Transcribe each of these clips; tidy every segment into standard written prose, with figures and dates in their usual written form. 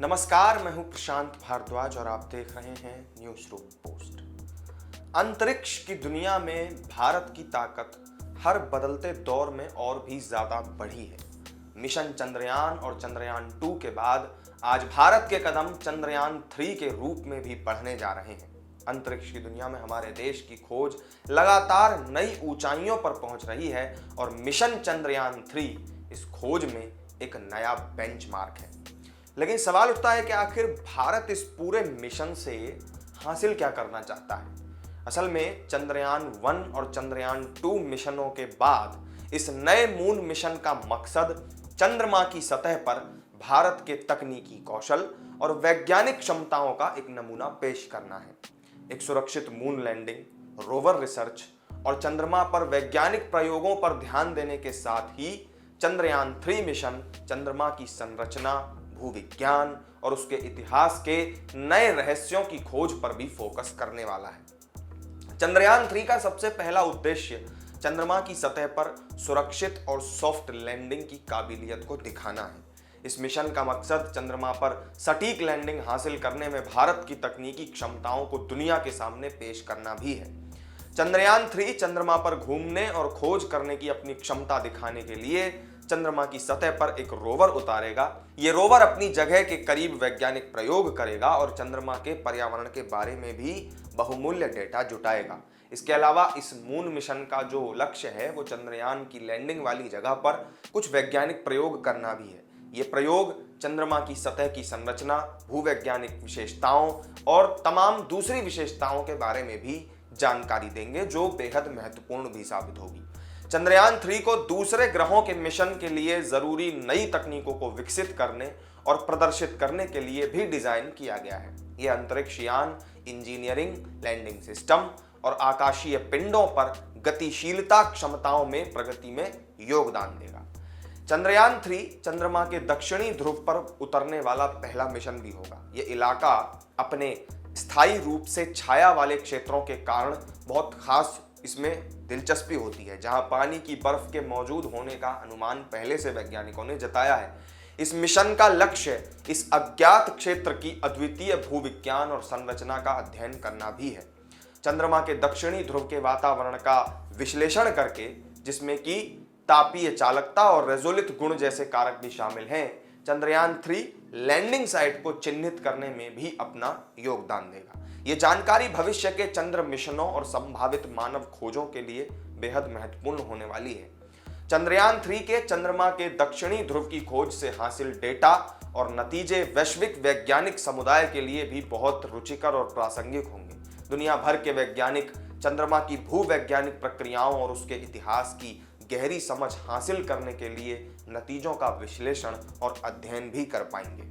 नमस्कार, मैं हूं प्रशांत भारद्वाज और आप देख रहे हैं न्यूज रूम पोस्ट। अंतरिक्ष की दुनिया में भारत की ताकत हर बदलते दौर में और भी ज्यादा बढ़ी है। मिशन चंद्रयान और चंद्रयान 2 के बाद आज भारत के कदम चंद्रयान 3 के रूप में भी बढ़ने जा रहे हैं। अंतरिक्ष की दुनिया में हमारे देश की खोज लगातार नई ऊंचाइयों पर पहुंच रही है और मिशन चंद्रयान 3 इस खोज में एक नया बेंचमार्क है। लेकिन सवाल उठता है कि आखिर भारत इस पूरे मिशन से हासिल क्या करना चाहता है। असल में चंद्रयान 1 और चंद्रयान 2 मिशनों के बाद इस नए मून मिशन का मकसद चंद्रमा की सतह पर भारत के तकनीकी कौशल और वैज्ञानिक क्षमताओं का एक नमूना पेश करना है। एक सुरक्षित मून लैंडिंग, रोवर रिसर्च और चंद्रमा पर वैज्ञानिक प्रयोगों पर ध्यान देने के साथ ही चंद्रयान 3 मिशन चंद्रमा की संरचना, भूविज्ञान और उसके इतिहास के नए रहस्यों की खोज पर भी फोकस करने वाला है। चंद्रयान 3 का सबसे पहला उद्देश्य चंद्रमा की सतह पर सुरक्षित और सॉफ्ट लैंडिंग की काबिलियत को दिखाना है। इस मिशन का मकसद चंद्रमा पर सटीक लैंडिंग हासिल करने में भारत की तकनीकी क्षमताओं को दुनिया के सामने पेश करना भी है। चंद्रयान 3 चंद्रमा पर घूमने और खोज करने की अपनी क्षमता दिखाने के लिए चंद्रमा की सतह पर एक रोवर उतारेगा। ये रोवर अपनी जगह के करीब वैज्ञानिक प्रयोग करेगा और चंद्रमा के पर्यावरण के बारे में भी बहुमूल्य डेटा जुटाएगा। इसके अलावा इस मून मिशन का जो लक्ष्य है वो चंद्रयान की लैंडिंग वाली जगह पर कुछ वैज्ञानिक प्रयोग करना भी है। ये प्रयोग चंद्रमा की सतह की संरचना, भूवैज्ञानिक विशेषताओं और तमाम दूसरी विशेषताओं के बारे में भी जानकारी देंगे, जो बेहद महत्वपूर्ण भी साबित होगी। चंद्रयान 3 को दूसरे ग्रहों के मिशन के लिए जरूरी नई तकनीकों को विकसित करने और प्रदर्शित करने के लिए भी डिजाइन किया गया है। यह अंतरिक्ष यान इंजीनियरिंग, लैंडिंग सिस्टम और आकाशीय पिंडों पर गतिशीलता क्षमताओं में प्रगति में योगदान देगा। चंद्रयान 3 चंद्रमा के दक्षिणी ध्रुव पर उतरने वाला पहला मिशन भी होगा। यह इलाका अपने स्थायी रूप से छाया वाले क्षेत्रों के कारण बहुत खास इसमें दिलचस्पी होती है, जहां पानी की बर्फ के मौजूद होने का अनुमान पहले से वैज्ञानिकों ने जताया है। इस मिशन का लक्ष्य इस अज्ञात क्षेत्र की अद्वितीय भूविज्ञान और संरचना का अध्ययन करना भी है। चंद्रमा के दक्षिणी ध्रुव के वातावरण का विश्लेषण करके, जिसमें कि तापीय चालकता और रेजोलिथ गुण जैसे कारक भी शामिल हैं, चंद्रयान 3 लैंडिंग साइट को चिन्हित करने में भी अपना योगदान देगा। ये जानकारी भविष्य के चंद्र मिशनों और संभावित मानव खोजों के लिए बेहद महत्वपूर्ण होने वाली है। चंद्रयान 3 के चंद्रमा के दक्षिणी ध्रुव की खोज से हासिल डेटा और नतीजे वैश्विक वैज्ञानिक समुदाय के लिए भी बहुत रुचिकर और प्रासंगिक होंगे। दुनिया भर के वैज्ञानिक चंद्रमा की भूवैज्ञानिक प्रक्रियाओं और उसके इतिहास की गहरी समझ हासिल करने के लिए नतीजों का विश्लेषण और अध्ययन भी कर पाएंगे।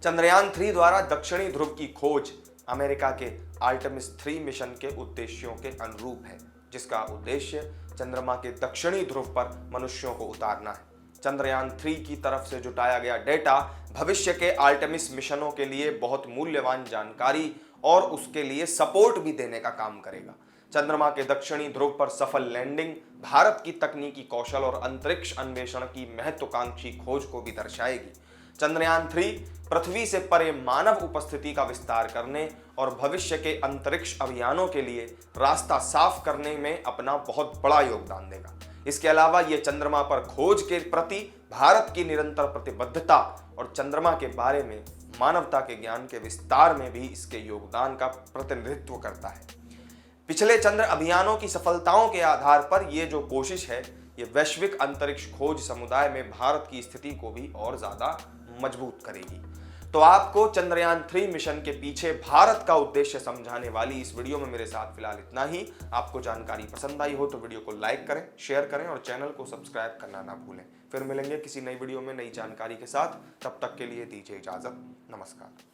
चंद्रयान 3 द्वारा दक्षिणी ध्रुव की खोज अमेरिका के आर्टेमिस 3 मिशन के उद्देश्यों के अनुरूप है, जिसका उद्देश्य चंद्रमा के दक्षिणी ध्रुव पर मनुष्यों को उतारना है। चंद्रयान 3 की तरफ से जुटाया गया डेटा भविष्य के आर्टेमिस मिशनों के लिए बहुत मूल्यवान जानकारी और उसके लिए सपोर्ट भी देने का काम करेगा। चंद्रमा के दक्षिणी ध्रुव पर सफल लैंडिंग भारत की तकनीकी कौशल और अंतरिक्ष अन्वेषण की महत्वाकांक्षी खोज को भी दर्शाएगी। चंद्रयान 3 पृथ्वी से परे मानव उपस्थिति का विस्तार करने और भविष्य के अंतरिक्ष अभियानों के लिए रास्ता साफ करने में अपना बहुत बड़ा योगदान देगा। इसके अलावा यह चंद्रमा पर खोज के प्रति भारत की निरंतर प्रतिबद्धता और चंद्रमा के बारे में मानवता के ज्ञान के विस्तार में भी इसके योगदान का प्रतिनिधित्व करता है। पिछले चंद्र अभियानों की सफलताओं के आधार पर यह जो कोशिश है, ये वैश्विक अंतरिक्ष खोज समुदाय में भारत की स्थिति को भी और ज्यादा मजबूत करेगी। तो आपको चंद्रयान 3 मिशन के पीछे भारत का उद्देश्य समझाने वाली इस वीडियो में मेरे साथ फिलहाल इतना ही। आपको जानकारी पसंद आई हो तो वीडियो को लाइक करें, शेयर करें और चैनल को सब्सक्राइब करना ना भूलें। फिर मिलेंगे किसी नई वीडियो में नई जानकारी के साथ। तब तक के लिए दीजिए इजाजत। नमस्कार।